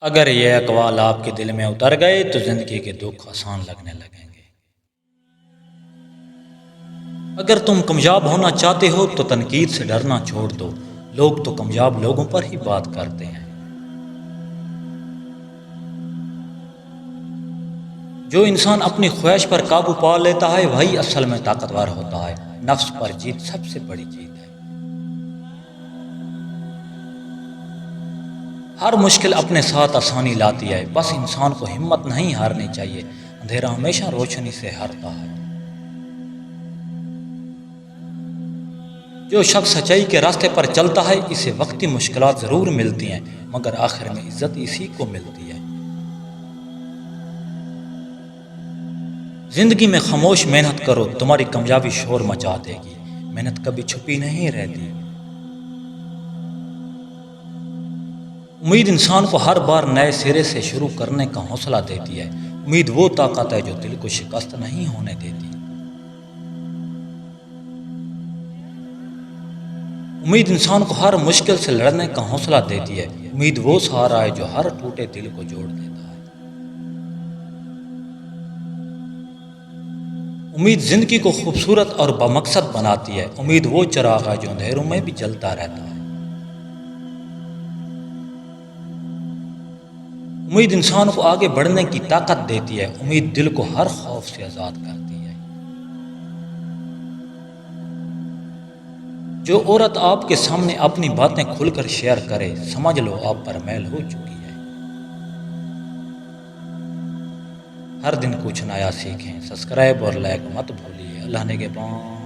اگر یہ اقوال آپ کے دل میں اتر گئے تو زندگی کے دکھ آسان لگنے لگیں گے۔ اگر تم کامیاب ہونا چاہتے ہو تو تنقید سے ڈرنا چھوڑ دو، لوگ تو کامیاب لوگوں پر ہی بات کرتے ہیں۔ جو انسان اپنی خواہش پر قابو پا لیتا ہے وہی اصل میں طاقتور ہوتا ہے۔ نفس پر جیت سب سے بڑی جیت ہے۔ ہر مشکل اپنے ساتھ آسانی لاتی ہے، بس انسان کو ہمت نہیں ہارنی چاہیے۔ اندھیرا ہمیشہ روشنی سے ہارتا ہے۔ جو شخص سچائی کے راستے پر چلتا ہے اسے وقتی مشکلات ضرور ملتی ہیں، مگر آخر میں عزت اسی کو ملتی ہے۔ زندگی میں خاموش محنت کرو، تمہاری کامیابی شور مچا دے گی۔ محنت کبھی چھپی نہیں رہتی۔ امید انسان کو ہر بار نئے سرے سے شروع کرنے کا حوصلہ دیتی ہے۔ امید وہ طاقت ہے جو دل کو شکست نہیں ہونے دیتی۔ امید انسان کو ہر مشکل سے لڑنے کا حوصلہ دیتی ہے۔ امید وہ سہارا ہے جو ہر ٹوٹے دل کو جوڑ دیتا ہے۔ امید زندگی کو خوبصورت اور بامقصد بناتی ہے۔ امید وہ چراغ ہے جو اندھیروں میں بھی جلتا رہتا ہے۔ امید انسان کو آگے بڑھنے کی طاقت دیتی ہے۔ امید دل کو ہر خوف سے آزاد کرتی ہے۔ جو عورت آپ کے سامنے اپنی باتیں کھل کر شیئر کرے سمجھ لو آپ پر میل ہو چکی ہے۔ ہر دن کچھ نیا سیکھیں، سبسکرائب اور لائک مت بھولیے۔ اللہ نگہبان۔